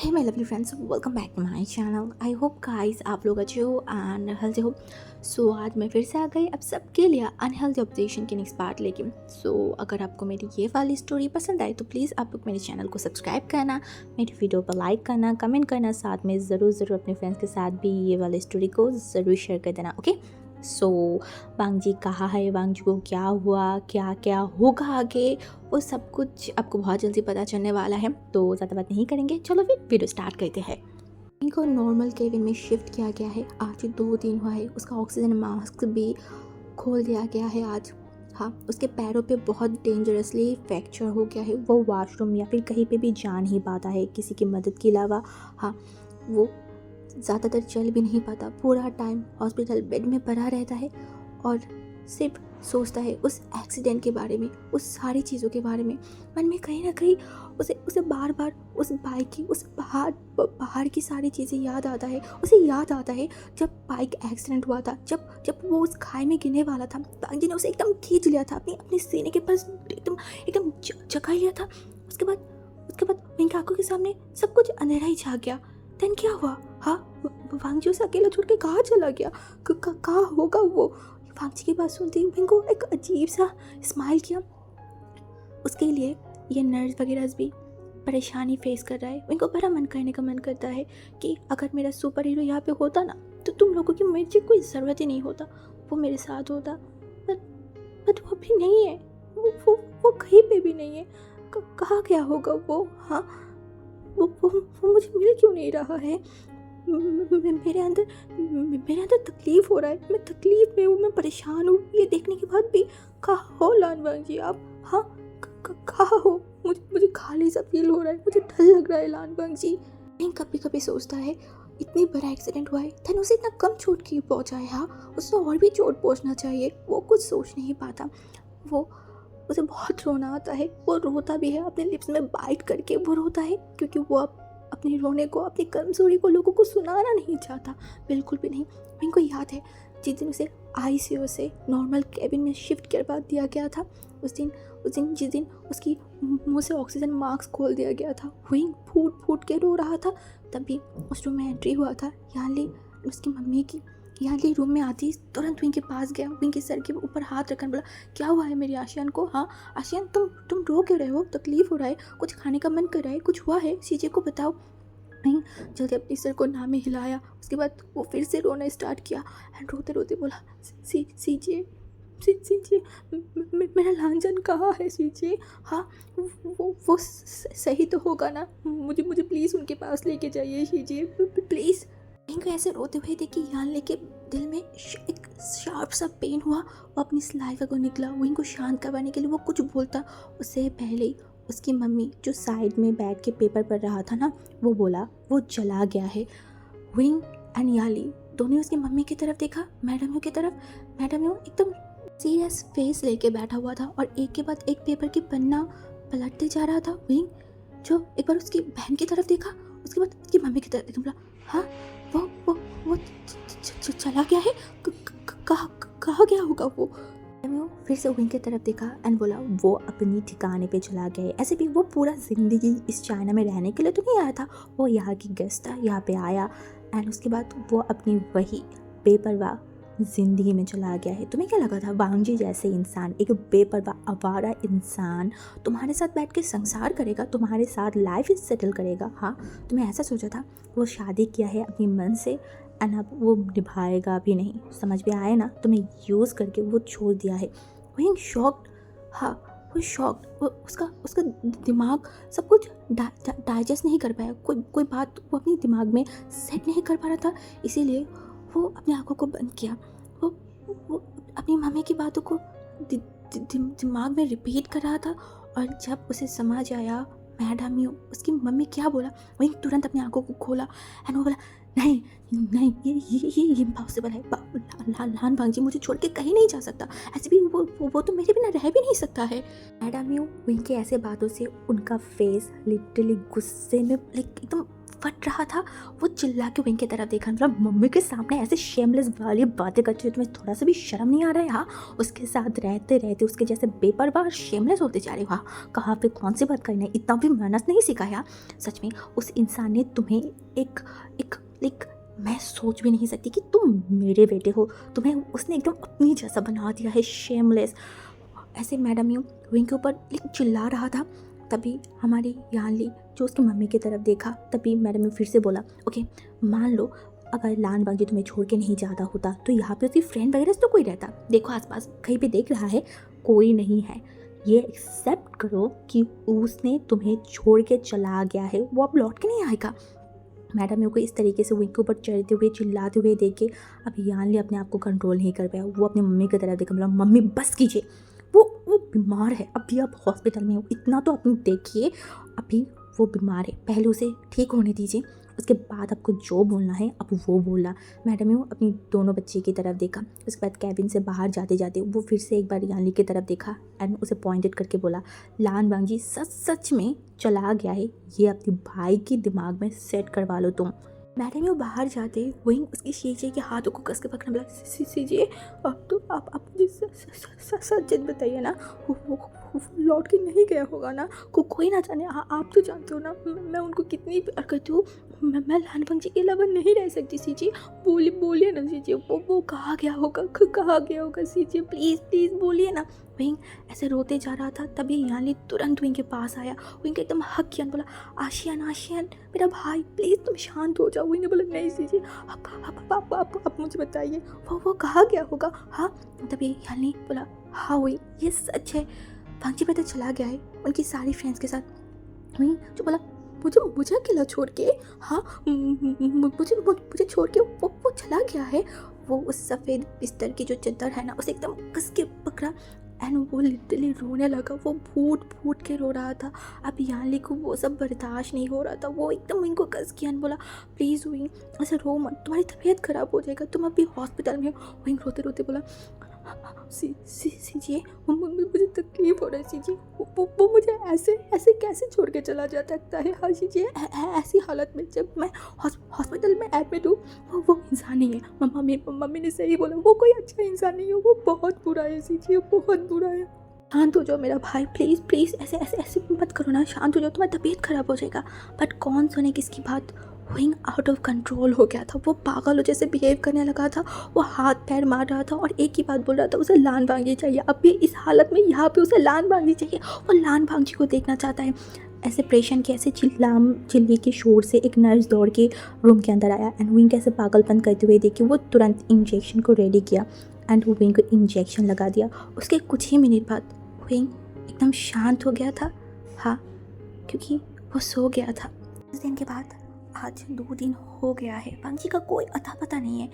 Hey my lovely friends, welcome back to my channel. I hope guys आप लोग अच्छे हो एंड हेल्दी हो। सो आज मैं फिर से आ गई अब सबके लिए अनहेल्दी ऑब्जेक्शन के नेक्स्ट पार्ट लेके। सो अगर आपको मेरी ये वाली स्टोरी पसंद आई तो प्लीज़ आप लोग मेरे चैनल को सब्सक्राइब करना, मेरी वीडियो पर लाइक करना, कमेंट करना, साथ में ज़रूर अपने फ्रेंड्स के साथ भी ये वाली स्टोरी को ज़रूर शेयर कर देना। ओके, सो वांग जी कहाँ है, वांग जी को क्या हुआ, क्या क्या होगा आगे, वो सब कुछ आपको बहुत जल्दी पता चलने वाला है। तो ज़्यादा बात नहीं करेंगे, चलो फिर वीडियो स्टार्ट करते हैं। इनको नॉर्मल केबिन में शिफ्ट किया गया है। आज 2 दिन हुआ है। उसका ऑक्सीजन मास्क भी खोल दिया गया है आज। हाँ, उसके पैरों पे बहुत डेंजरसली फ्रैक्चर हो गया है। वो वॉशरूम या फिर कहीं पे भी जा नहीं पाता है किसी की मदद के अलावा। हाँ, वो ज़्यादातर चल भी नहीं पाता। पूरा टाइम हॉस्पिटल बेड में पड़ा रहता है और सिर्फ सोचता है उस एक्सीडेंट के बारे में, उस सारी चीज़ों के बारे में। मन में कहीं ना कहीं उसे बार बार उस बाइक की, उस पहाड़ की सारी चीज़ें याद आता है। उसे याद आता है जब बाइक एक्सीडेंट हुआ था, जब वो उस खाई में गिरने वाला था। बाइक जी ने उसे एकदम खींच लिया था, अपने सीने के पास एकदम एकदम जगा लिया था। उसके बाद उनकी आंखों के सामने सब कुछ अंधेरा ही छा गया। देन क्या हुआ? हाँ, वांग जी उसे अकेला छोड़ के कहाँ चला गया? कहाँ होगा वो? वांग जी की बात सुनते ही को एक अजीब सा स्माइल किया। उसके लिए ये नर्स वगैरह भी परेशानी फेस कर रहा है। उनको बड़ा मन करता है कि अगर मेरा सुपर हीरो यहाँ पे होता ना, तो तुम लोगों की मुझे कोई ज़रूरत ही नहीं होता, वो मेरे साथ होता। बट वो भी नहीं है। वो कहीं पे भी नहीं है। कहाँ गया होगा वो? हाँ, वो मुझे मिल क्यों नहीं रहा है? मेरे अंदर तकलीफ हो रहा है। मैं तकलीफ में हूँ, मैं परेशान हूँ। ये देखने के बाद भी कहाँ हो लानवांग जी आप? हाँ, कहाँ हो? मुझे खाली सा फील हो रहा है, मुझे डर लग रहा है लानवांग जी। कभी कभी सोचता है इतनी बड़ा एक्सीडेंट हुआ है, धन उसे इतना कम चोट क्यों पहुँचा है? हाँ, उसे और भी चोट पहुँचना चाहिए। वो कुछ सोच नहीं पाता। वो उसे बहुत रोना आता है। वो रोता भी है, अपने लिप्स में बाइट करके वो रोता है, क्योंकि वो अपने रोने को, अपनी कमजोरी को लोगों को सुनाना नहीं चाहता, बिल्कुल भी नहीं। मेरे को याद है जिस दिन उसे आईसीयू से नॉर्मल केबिन में शिफ्ट करवा दिया गया था, उस दिन जिस दिन उसकी मुंह से ऑक्सीजन मास्क खोल दिया गया था, वही फूट फूट के रो रहा था। तभी उस रूम में एंट्री हुआ था यानली, उसकी मम्मी की। यानली रूम में आती तुरंत विंग के पास गया, विंग के सर के ऊपर हाथ रखकर बोला, क्या हुआ है मेरी आशियान को? हाँ आशियान, तुम रो क्यों रहे हो? तकलीफ हो रहा है? कुछ खाने का मन कर रहा है? कुछ हुआ है? सीजे को बताओ। नहीं, जल्दी अपने सर को नाम में हिलाया। उसके बाद वो फिर से रोना स्टार्ट किया एंड रोते रोते बोला, सीजे सीजे, मेरा लांजन कहाँ है सीजे? हाँ, वो सही तो होगा ना? मुझे प्लीज़ उनके पास लेके जाइए सीजे, प्लीज़। इनको ऐसे रोते हुए देखी यान लेके दिल में एक शार्प सा पेन हुआ। वो अपनी सलाइवा को निकला। वो इनको शांत करवाने के लिए वो कुछ बोलता, उससे पहले ही उसकी मम्मी जो साइड में बैठ के पेपर पढ़ रहा था ना, वो बोला वो चला गया है। विंग एंड याली दोनों उसकी मम्मी की तरफ देखा, मैडम की तरफ। मैडम एकदम सीरियस फेस लेके बैठा हुआ था और एक के बाद एक पेपर की पन्ना पलटते जा रहा था। विंग जो एक बार उसकी बहन की तरफ देखा, उसके बाद उसकी मम्मी की तरफ देखा, बोला, हाँ, वो चला गया है? कहाँ गया होगा वो? फिर से विंग की तरफ देखा एंड बोला, वो अपनी ठिकाने पे चला गया है। ऐसे भी वो पूरा ज़िंदगी इस चाइना में रहने के लिए तो नहीं आया था, वो यहाँ की गेस्ट था, यहाँ पे आया एंड उसके बाद वो अपनी वही बेपरवाह ज़िंदगी में चला गया है। तुम्हें क्या लगा था वांग जी जैसे इंसान, एक बेपरवाह आवारा इंसान तुम्हारे साथ बैठ के संसार करेगा, तुम्हारे साथ लाइफ सेटल करेगा? हाँ, तुम्हें ऐसा सोचा था? वो शादी किया है अपने मन से एंड अब वो निभाएगा भी नहीं। समझ में आए ना? तुम्हें यूज़ करके वो छोड़ दिया है। वही शॉक्ड। हाँ, वो शॉक्ड। वो उसका दिमाग सब कुछ डाइजेस्ट नहीं कर पाया। कोई बात वो अपने दिमाग में सेट नहीं कर पा रहा था, इसीलिए वो अपनी आंखों को बंद किया। वो अपनी मम्मी की बातों को दिमाग में रिपीट कर रहा था। और जब उसे समझ आया मैडम यू उसकी मम्मी क्या बोला, वही तुरंत अपनी आंखों को खोला एंड वो बोला, नहीं नहीं, ये इम्पॉसिबल है। लान वांग जी मुझे छोड़ के कहीं नहीं जा सकता। ऐसे भी वो तो मेरे बिना रह भी नहीं सकता है। मैडम यू उनके ऐसे बातों से उनका फेस लिटरली गुस्से में एकदम फट रहा था, वो चिल्ला के विंग की तरफ देखा, मतलब मम्मी के सामने ऐसे शेमलेस वाली बातें करते हो, तुम्हें थोड़ा सा भी शर्म नहीं आ रहा है? हाँ, उसके साथ रहते रहते उसके जैसे बेपरवाह शेमलेस होते जा रहे हो। हाँ, कहाँ पे कौन सी बात करना है, इतना भी मेहनत नहीं सिखाया। सच में उस इंसान ने तुम्हें एक एक एक मैं सोच भी नहीं सकती कि तुम मेरे बेटे हो, तुम्हें उसने एकदम अपनी जैसा बना दिया है, शेमलेस। ऐसे मैडम यूँ विंग के ऊपर चिल्ला रहा था। तभी हमारी यानली जो उसकी मम्मी की तरफ देखा, तभी मैडम यूँ फिर से बोला, ओके मान लो अगर लान बांगी तुम्हें छोड़ के नहीं जाता होता तो यहाँ पे उसकी फ्रेंड वगैरह तो कोई रहता, देखो आसपास कहीं पे देख रहा है, कोई नहीं है। ये एक्सेप्ट करो कि उसने तुम्हें छोड़ के चला गया है, वो अब लौट के नहीं आएगा। मैडम को इस तरीके से विंग के ऊपर चढ़ते हुए चिल्लाते हुए देख के अब यानली अपने आप को कंट्रोल नहीं कर पाया। वो अपनी मम्मी की तरफ देखा, मतलब मम्मी बस कीजिए, वो बीमार है, अभी आप हॉस्पिटल में हो, इतना तो अपनी देखिए, अभी वो बीमार है, पहले उसे ठीक होने दीजिए, उसके बाद आपको जो बोलना है अब वो बोलना। मैडम यू अपनी दोनों बच्चे की तरफ देखा, उसके बाद कैबिन से बाहर जाते जाते वो फिर से एक बार यानली की तरफ देखा एंड उसे पॉइंटेड करके बोला, लान बांगी सच में चला गया है, ये अपने भाई के दिमाग में सेट करवा लो तुम। मैडम यू बाहर जाते वहीं उसकी शीजे के हाथों को कस के पकड़ने लगा, सीजिए अब तो आप मुझे सच बताइए ना, वो लौट के नहीं गया होगा ना, कोई ना जाने, आप तो जानते हो ना मैं उनको कितनी प्यार करती हूँ, मैं लान बांगी के अलावा नहीं रह सकती। सीजी बोलिए ना सीजी, वो कहाँ गया होगा सीजी, प्लीज़ बोलिए ना। विंग ऐसे रोते जा रहा था, तभी यानली तुरंत विंग के पास आया, विंग एकदम हक किया, बोला आशियान मेरा भाई प्लीज़ तुम शांत हो जाओ। विंग ने बोला नहीं सीजी, आप मुझे बताइए वो कहाँ गया होगा। हाँ, तभी यानली बोला हाँ वही ये सच है, बांगी पता चला गया है उनकी सारी फ्रेंड्स के साथ। वहीं जो बोला मुझे अकेला छोड़ के, हाँ मुझे छोड़ के वो चला गया है। वो उस सफ़ेद बिस्तर की जो चादर है ना उसे एकदम कस के पकड़ा एंड वो लिटरली रोने लगा, वो फूट के रो रहा था। अब यानली को वो सब बर्दाश्त नहीं हो रहा था, वो एकदम इनको कस किया बोला प्लीज़ विंग ऐसे रो मत, तुम्हारी तबीयत ख़राब हो जाएगा, तुम अभी हॉस्पिटल में हो। विंग रोते रोते बोला सीजी मुझे तकलीफ हो रही है सीजी, वो मुझे ऐसे कैसे छोड़ के चला जा सकता है। हाँ सीजी, ऐसी हालत में जब मैं हॉस्पिटल में एडमिट हूँ, वो इंसान नहीं है। मम्मी ने सही बोला, वो कोई अच्छा इंसान नहीं है, वो बहुत बुरा है सीजी, बहुत बुरा है। शांत हो जाओ मेरा भाई, प्लीज़ ऐसे मत करो ना, शांत हो जाओ, तुम्हारी तबीयत ख़राब हो जाएगा। बट कौन सुने किसकी बात, विंग आउट ऑफ कंट्रोल हो गया था, वो पागलों जैसे बिहेव करने लगा था, वो हाथ पैर मार रहा था और एक ही बात बोल रहा था, उसे लान बांगी चाहिए, अब भी इस हालत में यहाँ पे उसे लान बांगी चाहिए, वो लान बांगी को देखना चाहता है। ऐसे प्रेशन के ऐसे चिल्ली के शोर से एक नर्स दौड़ के रूम के अंदर आया एंड विंग कैसे पागलपन करते हुए देखे, वो तुरंत इंजेक्शन को रेडी किया एंड वो विंग को इंजेक्शन लगा दिया। उसके कुछ ही मिनट बाद विंग एकदम शांत हो गया था, हाँ, क्योंकि वो सो गया था। उस दिन के बाद आज 2 दिन हो गया है, बांगी का कोई अता पता नहीं है,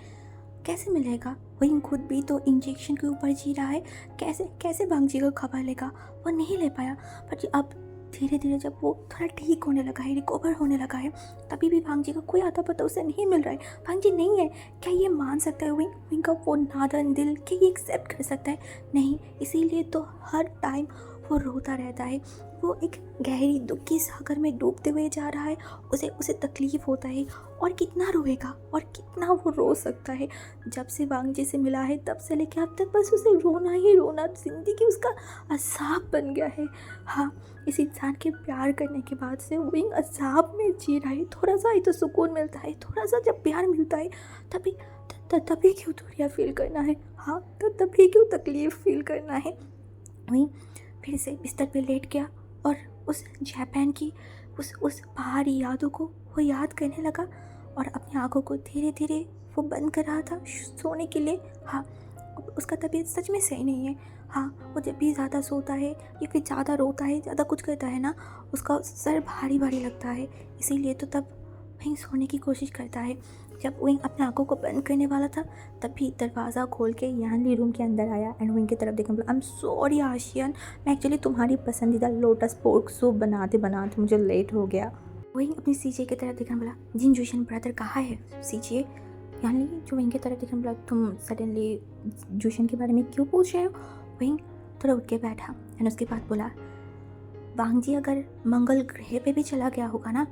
कैसे मिलेगा। वही खुद भी तो इंजेक्शन के ऊपर जी रहा है, कैसे बांगी का खबर लेगा, वो नहीं ले पाया। पर अब धीरे धीरे जब वो थोड़ा ठीक होने लगा है, रिकवर होने लगा है, तभी भी बांगी का कोई अता पता उसे नहीं मिल रहा है। बांगी नहीं है, क्या ये मान सकता है विंग का वो नादान दिल, क्या ये एक्सेप्ट कर सकता है? नहीं, इसीलिए तो हर टाइम वो रोता रहता है, वो एक गहरी दुख की सागर में डूबते हुए जा रहा है, उसे तकलीफ होता है और कितना रोएगा और कितना वो रो सकता है। जब से बांगी से मिला है तब से लेकर अब तक बस उसे रोना ही रोना, जिंदगी उसका अज़ाब बन गया है। हाँ, इस इंसान के प्यार करने के बाद से विंग अज़ाब में जी रहा है। थोड़ा सा ही तो सुकून मिलता है, थोड़ा सा जब प्यार मिलता है तभी क्यों दूरियाँ फील करना है, हाँ तभी क्यों तकलीफ़ फील करना है। वहीं फिर से बिस्तर पे लेट गया और उस जापान की उस पहाड़ी यादों को वो याद करने लगा और अपनी आंखों को धीरे धीरे वो बंद कर रहा था सोने के लिए। हाँ, उसका तबीयत सच में सही नहीं है। हाँ, वो जब भी ज़्यादा सोता है या फिर ज़्यादा रोता है, ज़्यादा कुछ करता है ना, उसका सर भारी भारी लगता है, इसीलिए तो तब वहीं सोने की कोशिश करता है। जब विंग अपने आंखों को बंद करने वाला था तभी दरवाज़ा खोल के यानली रूम के अंदर आया एंड विंग की तरफ देखने बोला, आई एम सॉरी आशियन, मैं एक्चुअली तुम्हारी पसंदीदा लोटस पोर्क सूप बनाते मुझे लेट हो गया। विंग अपनी सीजे की तरफ देखने बोला, जिन जूशन ब्रदर कहाँ है सीजे? यानली जो विंग की तरफ देखने बोला, तुम सडनली जूशन के बारे में क्यों पूछ रहे हो? विंग थोड़ा उठ के बैठा एंड उसके बाद बोला, बांगी अगर मंगल ग्रह पे भी चला गया होगा ना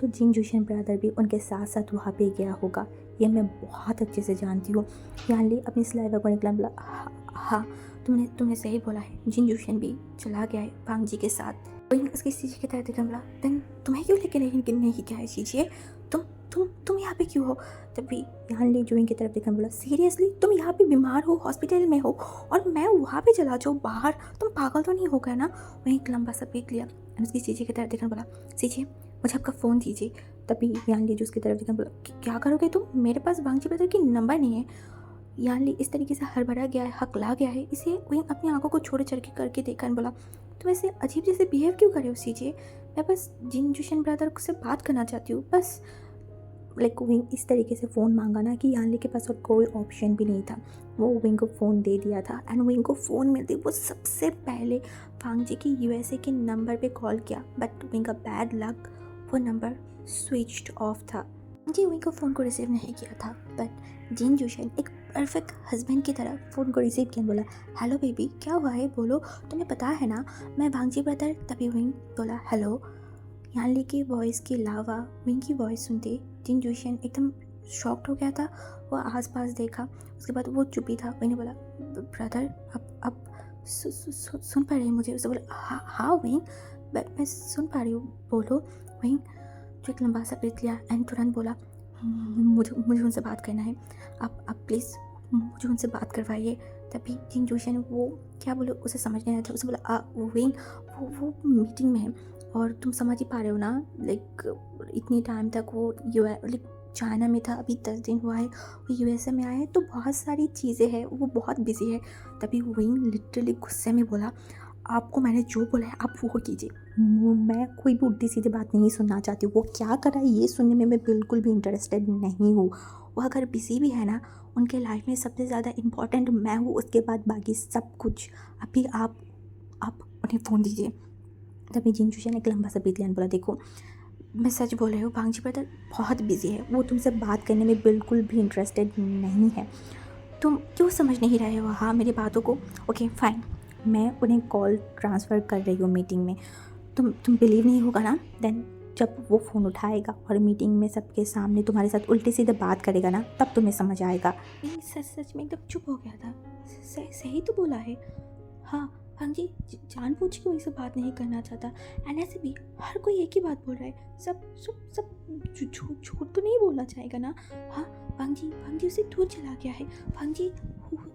तो जिन जोशन ब्रदर भी उनके साथ साथ वहाँ पे गया होगा, ये मैं बहुत अच्छे से जानती हूँ। यानली अपनी स्लाइवर को निकला, बोला हाँ तुमने सही बोला है, जिन जोशन भी चला गया है भांग जी के साथ। वहीं उसकी सीजी की तरह देखा, बोला देन तुम्हें क्यों लेके नहीं गया है सीजी, तुम यहाँ पे क्यों हो? तभी यानली जूही की तरफ देखा, बोला सीरियसली तुम यहाँ पे बीमार हो, हॉस्पिटल में हो और मैं वहाँ पे चला जाऊँ बाहर, तुम पागल तो नहीं हो गए ना? वहीं एक लंबा सा पीक लिया और उसकी सीजी की तरफ देखा, बोला सीजी मुझे आपका फ़ोन दीजिए। तभी यानली जो उसकी तरफ देखा, बोला क्या करोगे तुम, मेरे पास भांगजी ब्रदर की नंबर नहीं है। यानली इस तरीके से हड़बड़ा गया है, हकला गया है, इसे वहीं अपनी आंखों को छोड़े चढ़ के करके देखा और बोला तुम ऐसे अजीब जैसे बिहेव क्यों कर रहे हो सीजे, मैं बस जिन जोशन ब्रदर से बात करना चाहती हूँ बस। लाइक विंग इस तरीके से फ़ोन मांगा ना कि यानली के पास और कोई ऑप्शन भी नहीं था, वो विंग को फ़ोन दे दिया था। एंड विंग को फ़ोन मिलते वो सबसे पहले भांग जी की यूएसए के नंबर पे कॉल किया, बट विंग का बैड लक, वो नंबर स्विच्ड ऑफ था। जी विंग को फ़ोन को रिसीव नहीं किया था, बट जिन जोशन एक परफेक्ट हस्बैंड की तरह फ़ोन को रिसीव किया, बोला हेलो बेबी क्या हुआ है, बोलो तुम्हें पता है ना मैं भांग जी ब्रदर। तभी विंग बोला हेलो। यानली की वॉइस के अलावा विंग की वॉइस सुनते जिन जोशन एकदम शॉक्ड हो गया था। वो आसपास देखा, उसके बाद वो चुप ही था। विंग ने बोला ब्रदर अब सुन पा रही है मुझे? उसने बोला हाँ विंग मैं सुन पा रही हूँ, बोलो। विंग जो एक लंबा सा ब्रेथ लिया एंड तुरंत बोला मुझे उनसे बात करना है, आप प्लीज़ मुझे उनसे बात करवाइए। तभी जिन जोशन वो क्या बोले उसे समझ नहीं आया था। उसने बोला विंग वो मीटिंग में है और तुम समझ ही पा रहे हो ना, लाइक इतनी टाइम तक वो लाइक चाइना में था, अभी 10 दिन हुआ है वो यूएसए में आया है, तो बहुत सारी चीज़ें हैं, वो बहुत बिजी है। तभी विंग लिटरली गुस्से में बोला आपको मैंने जो बोला है आप वो कीजिए, मैं कोई भी उल्टी सीधी बात नहीं सुनना चाहती हूँ। वो क्या कर रहा है ये सुनने में मैं बिल्कुल भी इंटरेस्टेड नहीं हूँ। वो अगर बिजी भी है ना, उनके लाइफ में सबसे ज़्यादा इम्पॉर्टेंट मैं हूँ, उसके बाद बाकी सब कुछ। अभी आप उन्हें फ़ोन दीजिए। तभी जिन जोशन ने एक लंबा सा ब्रीथ लिया, बोला देखो मैं सच बोल रही हूँ, भांग जी ब्रदर बहुत बिजी है, वो तुमसे बात करने में बिल्कुल भी इंटरेस्टेड नहीं है, तुम क्यों समझ नहीं रहे हो हाँ मेरी बातों को? ओके फाइन, मैं उन्हें कॉल ट्रांसफ़र कर रही हूँ मीटिंग में, तुम बिलीव नहीं होगा ना, देन जब वो फ़ोन उठाएगा और मीटिंग में सबके सामने तुम्हारे साथ उल्टे सीधे बात करेगा ना, तब तुम्हें समझ आएगा। सच में एकदम चुप हो गया था। सही तो बोला है, हाँ भांग जी जानबूझ के वैसे बात नहीं करना चाहता। एंड ऐसे भी हर कोई एक ही बात बोल रहा है, सब झूठ तो नहीं बोलना चाहेगा ना। हाँ भांग जी उसे दूर चला गया है, भांग जी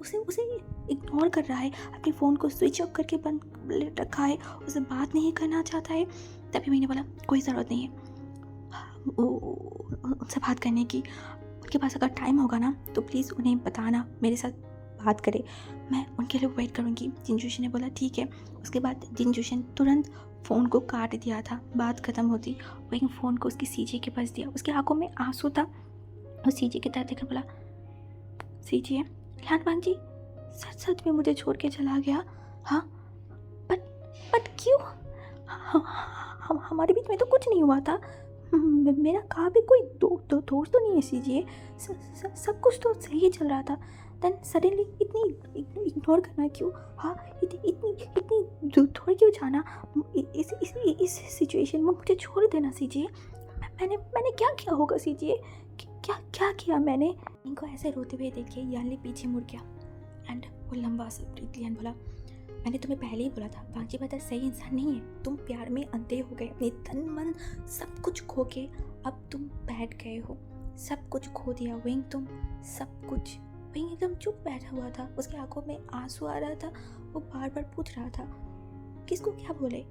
उसे इग्नोर कर रहा है, अपने फ़ोन को स्विच ऑफ करके बंद रखा है, उसे बात नहीं करना चाहता है। तभी मैंने बोला कोई ज़रूरत नहीं है उनसे बात करने की, उनके पास अगर टाइम होगा ना तो प्लीज़ उन्हें बताना, मेरे साथ बात करे, मैं उनके लिए वेट करूँगी। जिन जोशन ने बोला ठीक है। उसके बाद जिन जोशन तुरंत फ़ोन को काट दिया था, बात ख़त्म होती वहीं फ़ोन को उसकी सीजी के पास दिया, उसकी आंखों में आंसू था। और सीजी की तरफ देखकर बोला सीजी है ध्यान भांग जी सच में मुझे छोड़ के चला गया, हाँ बट क्यों? हमारे बीच में तो कुछ नहीं हुआ था, मेरा कहाँ भी कोई दोस्त तो नहीं है सीजी, सब कुछ तो सही चल रहा था। देन सडनली इतनी इग्नोर करना क्यों? हाँ इतनी दूर क्यों जाना? इस सिचुएशन में मुझे छोड़ देना सीजिए। मैंने क्या किया होगा सीजिए? क्या किया मैंने? इनको ऐसे रोते हुए देख के यानली पीछे मुड़ गया एंड वो लंबा सा ब्रीथ लिया, बोला मैंने तुम्हें पहले ही बोला था भांग जी ब्रदर सही इंसान नहीं है, तुम प्यार में अंधे हो गए, अपने तन मन सब कुछ खो के अब तुम बैठ गए हो, सब कुछ खो दिया विंग, तुम सब कुछ। विंग एकदम चुप बैठा हुआ था, उसकी आंखों में आंसू आ रहा था, वो बार बार पूछ रहा था किसको क्या बोले,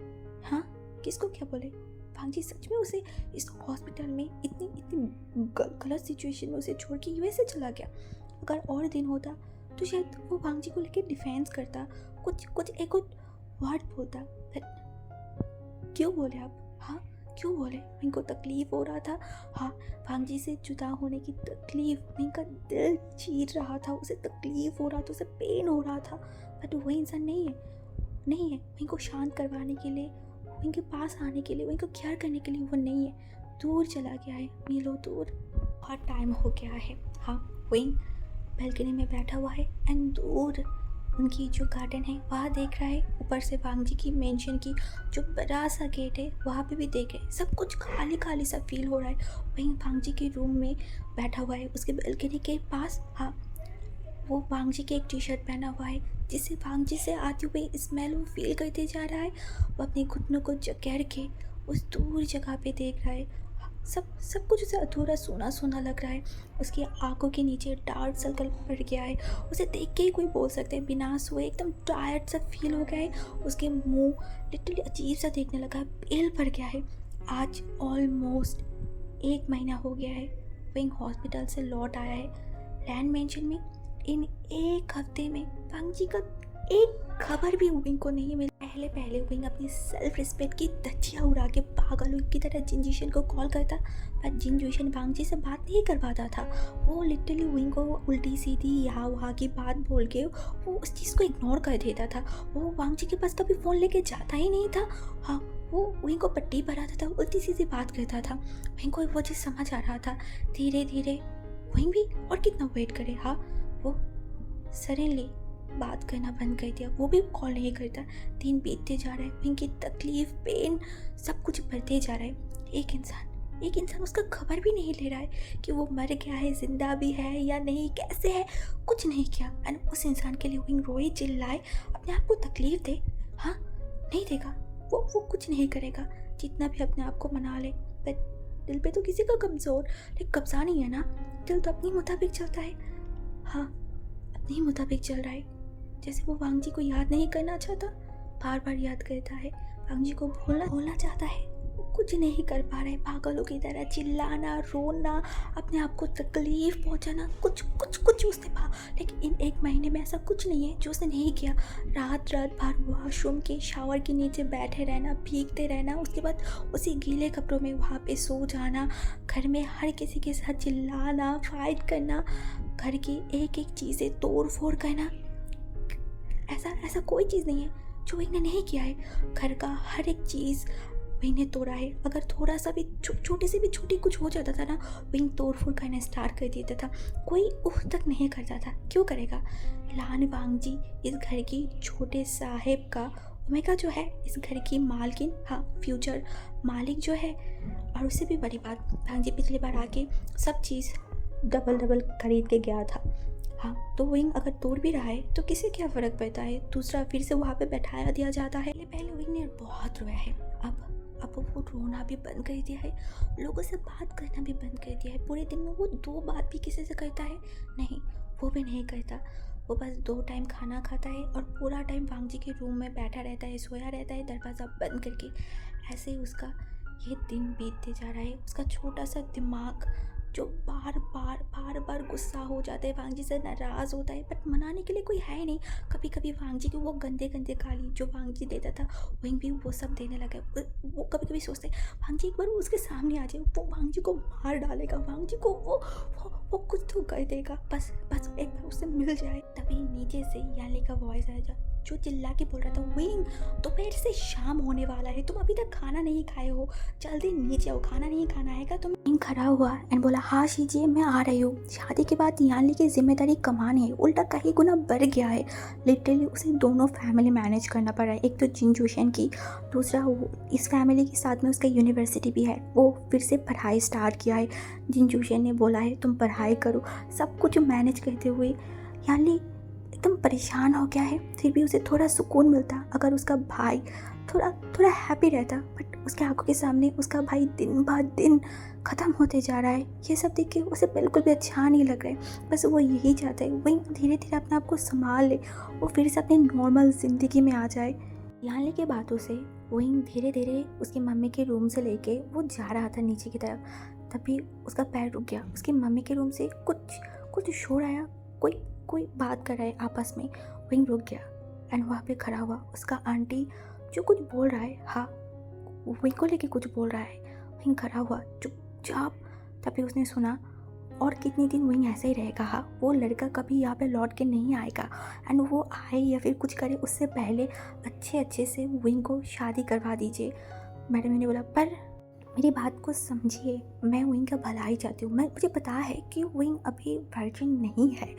हाँ किसको क्या बोले? भांग जी सच में उसे इस हॉस्पिटल में इतनी गलत सिचुएशन में उसे छोड़ के यूएसए चला गया। अगर और दिन होता तो शायद वो भांग जी को लेकर डिफेंस करता, कुछ एक वर्ड बोलता, क्यों बोले आप? हाँ क्यों बोले? इनको तकलीफ हो रहा था, हाँ भांग जी से जुदा होने की तकलीफ, इनका दिल चीर रहा था, उसे तकलीफ हो रहा था, उसे पेन हो रहा था, बट वो इंसान नहीं है इनको शांत करवाने के लिए, इनके पास आने के लिए, इनको केयर करने के लिए वो नहीं है, दूर चला गया है, मिलो दूर। बहुत टाइम हो गया है, हाँ विंग बैल्कनी में बैठा हुआ है एंड दूर उनकी जो गार्डन है वहाँ देख रहा है, ऊपर से वांग जी की मेंशन की जो बड़ा सा गेट है वहाँ पे भी देख रहे हैं। सब कुछ खाली खाली सा फील हो रहा है। वहीं वांग जी के रूम में बैठा हुआ है, उसके बालकनी के पास। हाँ, वो वांग जी की एक टी शर्ट पहना हुआ है, जिससे वांग जी से आती हुई स्मेल वो फील करते जा रहा है। वो अपने घुटनों को जकड़ के उस दूर जगह पे देख रहा है। सब कुछ उसे अधूरा सूना सूना लग रहा है। उसकी आंखों के नीचे डार्क सर्कल पड़ गया है। उसे देख के ही कोई बोल सकता है बिना सोए एकदम टायर्ड सा फील हो गया है। उसके मुंह लिटरली अजीब सा देखने लगा है, पेल पड़ गया है। आज ऑलमोस्ट 1 महीना हो गया है विंग हॉस्पिटल से लौट आया है। लैंड मेंशन में इन 1 हफ्ते में वांग जी का एक खबर भी विंग को नहीं मिला। पहले पहले विंग अपनी सेल्फ रिस्पेक्ट की धज्जियां उड़ा के पागलों की तरह जिनजुशन को कॉल करता, पर जिनजुशन वांग जी से बात नहीं कर पाता था। वो लिटरली विंग को उल्टी सीधी यहाँ वहाँ की बात बोल के वो उस चीज़ को इग्नोर कर देता था। वो वांग जी के पास कभी फ़ोन लेके जाता ही नहीं था। हाँ, वो विंग को पट्टी भराता था, उल्टी सीधी बात करता था। विंग को वो चीज़ समझ आ रहा था। धीरे धीरे विंग भी और कितना वेट करे। हाँ, वो सडनली बात करना बंद कर दिया, वो भी कॉल नहीं करता। दिन बीतते जा रहा है, उनकी तकलीफ, पेन सब कुछ बढ़ते जा रहा है। एक इंसान उसका खबर भी नहीं ले रहा है कि वो मर गया है, जिंदा भी है या नहीं, कैसे है, कुछ नहीं किया। एंड उस इंसान के लिए विंग रोए चिल्लाए, अपने आप को तकलीफ दे। हाँ, नहीं देगा, वो कुछ नहीं करेगा, जितना भी अपने आप को मना ले। पर दिल पे तो किसी का कब्जा नहीं है ना। दिल तो अपनी मुताबिक चलता है। हाँ, अपने मुताबिक चल रहा है। जैसे वो वांग जी को याद नहीं करना चाहता, बार बार याद करता है। वांग जी को भूलना चाहता है, वो कुछ नहीं कर पा रहा है। पागलों की तरह चिल्लाना, रोना, अपने आप को तकलीफ पहुंचाना, कुछ उसने लेकिन इन 1 महीने में ऐसा कुछ नहीं है जो उसने नहीं किया। रात भर वॉशरूम के शावर के नीचे बैठे रहना, भीगते रहना, उसके बाद उसी गीले कपड़ों में वहाँ पे सो जाना, घर में हर किसी के साथ चिल्लाना, फाइट करना, घर की एक एक चीज़ें तोड़ फोड़ करना। ऐसा कोई चीज़ नहीं है जो इन्हें नहीं किया है। घर का हर एक चीज़ इन्हें तोड़ा है। अगर थोड़ा सा भी छोटी से भी छोटी कुछ हो जाता था ना, विंग तोड़ फोड़ करना स्टार्ट कर देता था। कोई उफ तक नहीं करता था। क्यों करेगा? लान वांग जी इस घर की छोटे साहेब का, ओमेगा जो है इस घर की मालकिन, हाँ फ्यूचर मालिक जो है। और उससे भी बड़ी बात, वांग जी पिछली बार आके सब चीज़ डबल खरीद के गया था। हाँ, तो विंग अगर तोड़ भी रहा है तो किसे क्या फ़र्क पड़ता है? दूसरा फिर से वहाँ पे बैठाया दिया जाता है। पहले विंग ने बहुत रोया है। अब वो रोना भी बंद कर दिया है, लोगों से बात करना भी बंद कर दिया है। पूरे दिन में वो 2 बात भी किसी से करता है नहीं, वो भी नहीं करता। वो बस 2 टाइम खाना खाता है और पूरा टाइम वांग जी के रूम में बैठा रहता है, सोया रहता है दरवाज़ा बंद करके। ऐसे ही उसका ये दिन बीतते जा रहा है। उसका छोटा सा दिमाग जो बार बार गुस्सा हो जाता है, वांग जी से नाराज़ होता है, बट मनाने के लिए कोई है ही नहीं। कभी कभी वांग जी को वो गंदे गाली जो वांग जी देता था, विंग भी वो सब देने लगा। वो कभी कभी सोचते हैं वांग जी एक बार वो उसके सामने आ जाए, वो वांग जी को मार डालेगा, वांग जी को वो कुछ तो कर देगा, बस एक बार उससे मिल जाए। तभी नीचे से याली का वॉइस आया जो चिल्ला के बोल रहा था, विंग दोपहर से शाम होने वाला है, तुम अभी तक खाना नहीं खाए हो, जल्दी नीचे आओ, खाना नहीं खाना है क्या तुम? विंग खड़ा हुआ एंड बोला, हाँ शीजिए मैं आ रही हूँ। शादी के बाद यानली की जिम्मेदारी कमानी है, उल्टा कहीं गुना बढ़ गया है। लिटरली उसे दोनों फैमिली मैनेज करना पड़ रहा है। एक तो जिनजुशन की, दूसरा इस फैमिली के साथ में उसका यूनिवर्सिटी भी है। वो फिर से पढ़ाई स्टार्ट किया है। जिनजुशन ने बोला है तुम पढ़ाई करो। सब कुछ मैनेज करते हुए यानली एकदम परेशान हो गया है। फिर भी उसे थोड़ा सुकून मिलता अगर उसका भाई थोड़ा हैप्पी रहता, बट उसके आंखों के सामने उसका भाई दिन ब दिन ख़त्म होते जा रहा है। ये सब देख के उसे बिल्कुल भी अच्छा नहीं लग रहा है। बस वो यही चाहता है वही धीरे धीरे अपने आप को संभाल ले, वो फिर से अपनी नॉर्मल ज़िंदगी में आ जाए। यानली के बातों से वही धीरे धीरे उसकी मम्मी के रूम से लेके वो जा रहा था नीचे की तरफ। तभी उसका पैर रुक गया। उसकी मम्मी के रूम से कुछ शोर आया, कोई बात कर रहा है आपस में। विंग रुक गया एंड वहाँ पे खड़ा हुआ। उसका आंटी जो कुछ बोल रहा है, हाँ विंग को लेके कुछ बोल रहा है। विंग खड़ा हुआ चुपचाप। तभी उसने सुना, और कितनी दिन विंग ऐसे ही रहेगा? हाँ, वो लड़का कभी यहाँ पे लौट के नहीं आएगा, एंड वो आए या फिर कुछ करे उससे पहले अच्छे से विंग को शादी करवा दीजिए। मैडम ने बोला, पर मेरी बात को समझिए, मैं विंग का भला ही चाहती हूँ। मुझे पता है कि विंग अभी वर्जिन नहीं है,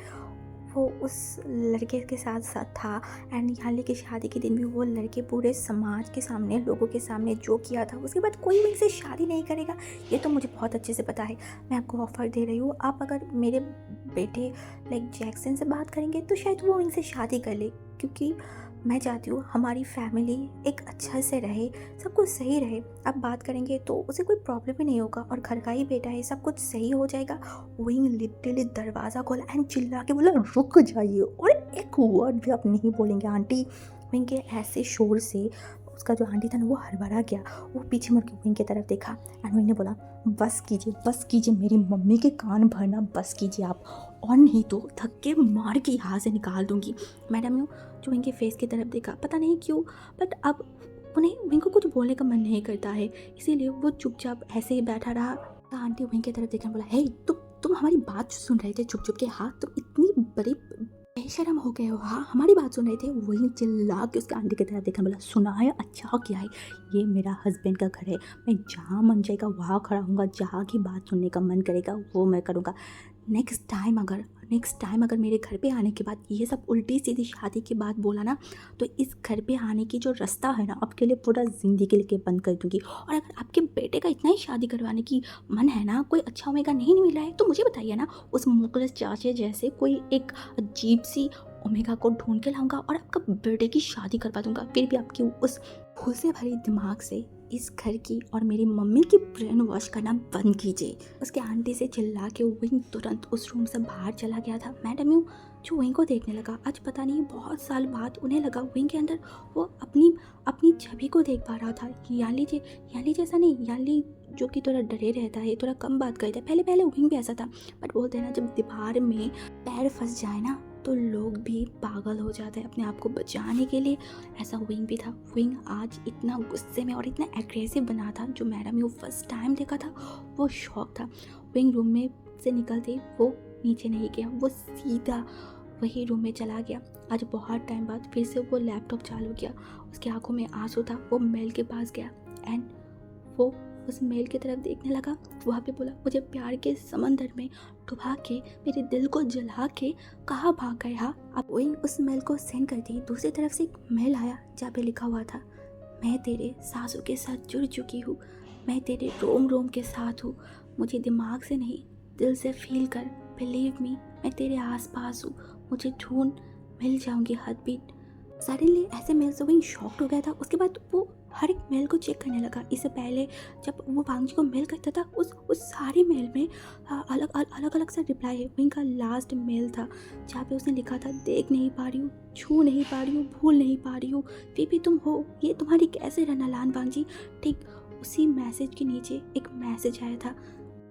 वो उस लड़के के साथ साथ था एंड याली की शादी के दिन भी वो लड़के पूरे समाज के सामने, लोगों के सामने जो किया था, उसके बाद कोई भी इनसे शादी नहीं करेगा। ये तो मुझे बहुत अच्छे से पता है। मैं आपको ऑफ़र दे रही हूँ, आप अगर मेरे बेटे लाइक जैक्सन से बात करेंगे तो शायद वो इनसे शादी कर ले, क्योंकि मैं चाहती हूँ हमारी फैमिली एक अच्छा से रहे, सब कुछ सही रहे। आप बात करेंगे तो उसे कोई प्रॉब्लम ही नहीं होगा और घर का ही बेटा है, सब कुछ सही हो जाएगा। विंग लिटरली दरवाज़ा खोला एंड चिल्ला के बोला रुक जाइए, और एक वर्ड भी आप नहीं बोलेंगे आंटी। विंग के ऐसे शोर से उसका जो आंटी था ना वो हड़बड़ा गया। वो पीछे मुड़ के विंग की तरफ देखा एंड विंग ने बोला बस कीजिए मेरी मम्मी के कान भरना बस कीजिए आप, और नहीं तो धक्के मार के यहाँ से निकाल दूंगी। मैडम यूँ जो विंग के फेस की तरफ देखा, पता नहीं क्यों बट अब उन्हें विंग को कुछ बोलने का मन नहीं करता है, इसीलिए वो चुपचाप ऐसे ही बैठा रहा। आंटी विंग की तरफ देखा बोला हे तुम हमारी बात सुन रहे थे चुप के, हाँ तुम इतनी बड़ी बेशरम हो गए हो, हाँ हमारी बात सुन रहे थे। वही चिल्ला के उसके आंटी की तरफ देखा बोला सुना है, अच्छा क्या है, ये मेरा हस्बैंड का घर है, मैं जहाँ मन जाएगा वहाँ खड़ा हूँगा, जहाँ की बात सुनने का मन करेगा वो मैं करूँगा। नेक्स्ट टाइम अगर मेरे घर पे आने के बाद ये सब उल्टी सीधी शादी की बात बोला ना, तो इस घर पे आने की जो रास्ता है ना आपके लिए पूरा ज़िंदगी के लिए बंद कर दूँगी। और अगर आपके बेटे का इतना ही शादी करवाने की मन है ना, कोई अच्छा ओमेगा नहीं मिला है तो मुझे बताइए ना, उस मुखलिस चाचे जैसे कोई एक अजीब सी ओमेगा को ढूंढ के लाऊंगा और आपका बेटे की शादी करवा दूंगा। फिर भी आपकी उस भूल से भरी दिमाग से इस घर की और मेरी मम्मी की ब्रेन वॉश करना बंद कीजिए। उसके आंटी से चिल्ला के विंग तुरंत उस रूम से बाहर चला गया था। मैडम यूँ जो विंग को देखने लगा, आज पता नहीं बहुत साल बाद उन्हें लगा विंग के अंदर वो अपनी छवि को देख पा रहा था। याली जैसा नहीं, याली जो कि थोड़ा डरे रहता है, थोड़ा कम बात करता है, पहले विंग भी ऐसा था। बट बोलते हैं ना जब दीवार में पैर फंस जाए ना तो लोग भी पागल हो जाते हैं अपने आप को बचाने के लिए। ऐसा विंग भी था। विंग आज इतना गुस्से में और इतना एग्रेसिव बना था, जो मैडम यू फर्स्ट टाइम देखा था वो शौक था। विंग रूम में से निकलते वो नीचे नहीं गया, वो सीधा वही रूम में चला गया। आज बहुत टाइम बाद फिर से वो लैपटॉप चालू किया, उसकी आंखों में आंसू था। वो मेल के पास गया एंड वो उस मेल की तरफ देखने लगा। वहाँ पे बोला मुझे प्यार के समंदर में डुबा के मेरे दिल को जला के कहाँ भाग गए हाँ। अब वही उस मेल को सेंड कर दी। दूसरी तरफ से एक मेल आया जहाँ पे लिखा हुआ था मैं तेरे सांसों के साथ जुड़ चुकी हूँ, मैं तेरे रोम रोम के साथ हूँ, मुझे दिमाग से नहीं दिल से फील कर, बिलीव मी मैं तेरे आस पास हूँ, मुझे ढूंढ मिल जाऊँगी हद बीट। सडनली ऐसे मेल से वही शॉक्ड हो गया था। उसके बाद वो हर एक मेल को चेक करने लगा। इससे पहले जब वो वांग जी को मेल करता था उस सारे मेल में अलग सा रिप्लाई है। वहीं का लास्ट मेल था जहाँ पे उसने लिखा था देख नहीं पा रही हूँ, छू नहीं पा रही हूँ, भूल नहीं पा रही हूँ, फिर भी तुम हो, ये तुम्हारी कैसे रहना लान वांग जी। ठीक उसी मैसेज के नीचे एक मैसेज आया था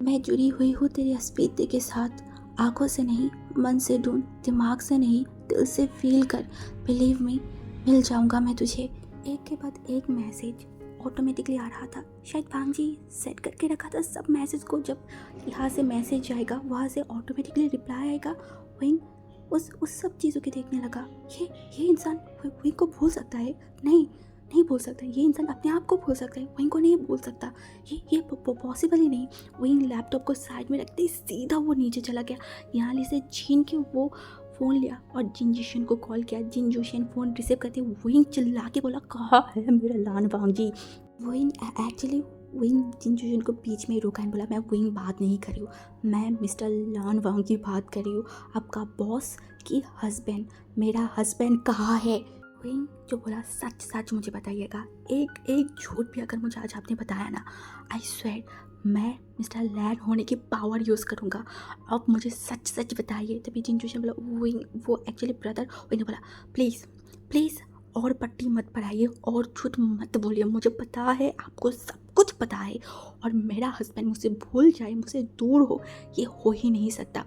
मैं जुड़ी हुई हूँ तेरे अस्पीते के साथ, आंखों से नहीं मन से ढूंढ, दिमाग से नहीं दिल से फील कर, बिलीव मी मिल जाऊंगा मैं तुझे। एक के बाद एक मैसेज ऑटोमेटिकली आ रहा था। शायद वांग जी सेट करके रखा था सब मैसेज को, जब यहाँ से मैसेज जाएगा वहाँ से ऑटोमेटिकली रिप्लाई आएगा। वहीं उस सब चीज़ों के देखने लगा। ये इंसान वहीं को भूल सकता है? नहीं भूल सकता। ये इंसान अपने आप को भूल सकता है, वहीं को नहीं भूल सकता। ये पॉसिबल ही नहीं। वहीं लैपटॉप को साइड में रखते ही सीधा वो नीचे चला गया। यहाँ से छीन के वो फ़ोन लिया और जिन जोशन को कॉल किया। जिन जोशन फ़ोन रिसीव करते वहीं चिल्ला के बोला कहाँ है मेरा लान वांग जी। वहीं एक्चुअली विंग जिन जोशन को बीच में रोका है, बोला मैं विंग बात नहीं कर रही हूँ, मैं मिस्टर लान वांग की बात कर रही हूँ, आपका बॉस की हस्बैंड, मेरा हस्बैंड कहाँ है। विंग जो बोला सच मुझे बताइएगा, एक झूठ भी अगर मुझे आज आपने बताया ना, आई स्वेयर मैं मिस्टर लैन होने की पावर यूज़ करूँगा। अब मुझे सच बताइए। तभी जिन जोशन बोला वो एक्चुअली ब्रदर। विंग ने बोला प्लीज़ और पट्टी मत पढ़ाइए और झूठ मत बोलिए, मुझे पता है आपको सब कुछ पता है, और मेरा हस्बैंड मुझसे भूल जाए, मुझसे दूर हो, ये हो ही नहीं सकता।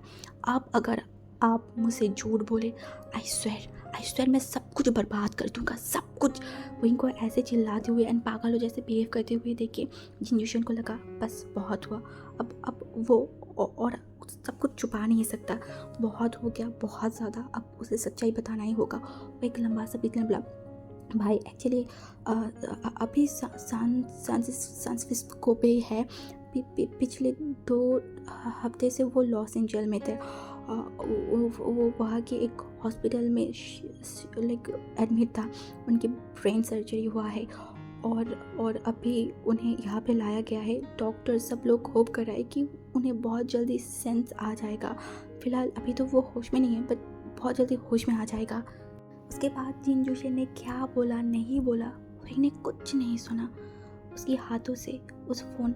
अगर आप मुझसे झूठ बोले, आई स्वेयर मैं सब कुछ बर्बाद कर दूंगा, सब कुछ। विंग को ऐसे चिल्लाते हुए एंड पागलों जैसे बिहेव करते हुए देख के जिन जोशन को लगा बस बहुत हुआ। अब वो और सब कुछ छुपा नहीं सकता, बहुत हो गया, बहुत ज़्यादा, अब उसे सच्चाई बताना ही होगा। वो एक लंबा सा बीतने बोला भाई एक्चुअली अभी सान फ्रांसिस्को पे है, पिछले 2 हफ्ते से वो लॉस एंजल में थे। वो वहाँ के एक हॉस्पिटल में लाइक एडमिट था। उनकी ब्रेन सर्जरी हुआ है और अभी उन्हें यहाँ पे लाया गया है। डॉक्टर सब लोग होप कर रहे हैं कि उन्हें बहुत जल्दी सेंस आ जाएगा। फ़िलहाल अभी तो वो होश में नहीं है, बट बहुत जल्दी होश में आ जाएगा। उसके बाद जिनजुशेन ने क्या बोला नहीं बोला वही ने कुछ नहीं सुना। उसके हाथों से उस फ़ोन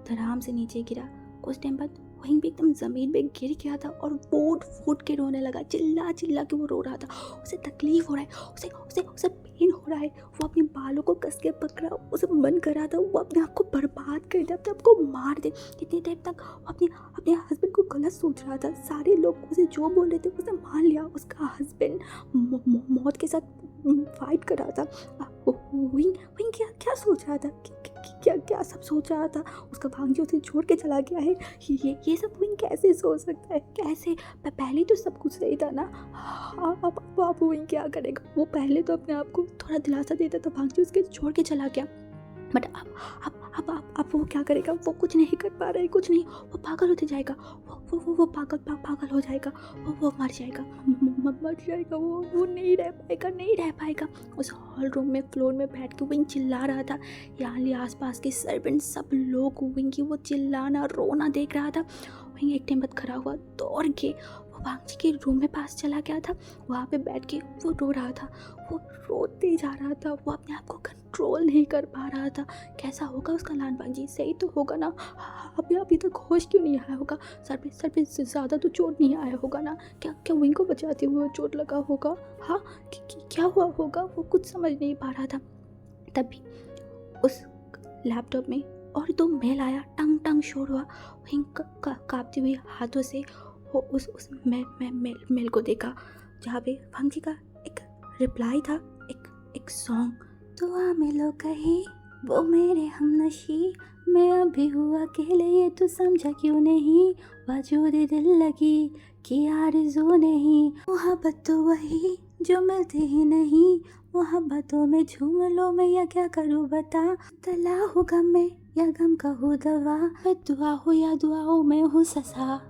धड़ाम से नीचे गिरा। कुछ टाइम बाद वहीं पे एकदम ज़मीन पे गिर गया था और फूट फूट के रोने लगा। चिल्ला चिल्ला के वो रो रहा था। उसे तकलीफ़ हो रहा है, उसे उसे उसे पेन हो रहा है। वो अपने बालों को कस के पकड़ा। उसे मन कर रहा था वो अपने आप को बर्बाद कर दे, अपने आप को मार दे। कितने टाइम तक वो अपने हस्बैंड को गलत सोच रहा था। सारे लोग उसे जो बोल रहे थे उसे मान लिया। उसका हस्बैंड मौत के साथ फाइट कर रहा था। विंग क्या सोच रहा था, क्या सब सोच रहा था। उसका भांजी उसे छोड़ के चला गया है। ये सब विंग कैसे सोच सकता है, कैसे? पहले तो सब कुछ सही था ना। अब विंग क्या करेगा? वो पहले तो अपने आप को थोड़ा दिलासा देता था, भांजी उसके छोड़ के चला गया। बट अब वो क्या करेगा? वो कुछ नहीं कर पा रहा है, कुछ नहीं। वो पागल होते जाएगा। वो पागल हो जाएगा। वो मर जाएगा, मर जाएगा। वो नहीं रह पाएगा। उस हॉल रूम में फ्लोर में बैठ के विंग चिल्ला रहा था। यहाँ आसपास के सर्वेंट सब लोग विंग की वो चिल्लाना रोना देख रहा था। विंग एक टाइम बाद खड़ा हुआ, दौड़ के वो भांजी के रूम में पास चला गया था। वहाँ पे बैठ के वो रो रहा था। वो रोते जा रहा था। वो अपने आप को कंट्रोल नहीं कर पा रहा था। कैसा होगा उसका लान भांजी? सही तो होगा ना? अभी तक होश क्यों नहीं आया होगा? सर पे ज़्यादा तो चोट नहीं आया होगा ना? क्या विंग को बचाते हुए चोट लगा होगा? हाँ, क्या हुआ होगा? वो कुछ समझ नहीं पा रहा था। तभी उस लैपटॉप में और 2 मेल आया। टंग शोर हुआ। विंग कांपते हुए हाथों से वो उस मेल को देखा, जहाँ पे भांजी का एक रिप्लाई था, एक सॉन्ग। दुआ में लो कहीं वो मेरे हमनशी, मैं अभी हुआ अकेले ये तू समझा क्यों नहीं, वजूद दिल लगी कि आरज़ू नहीं, मोहब्बत तो वही जो मिलती ही नहीं, मोहब्बतों में झूम लो मैं या क्या करूँ बता, तला हो गम में या गम का हो दवा, दुआ हो या दुआओं में हूँ ससा।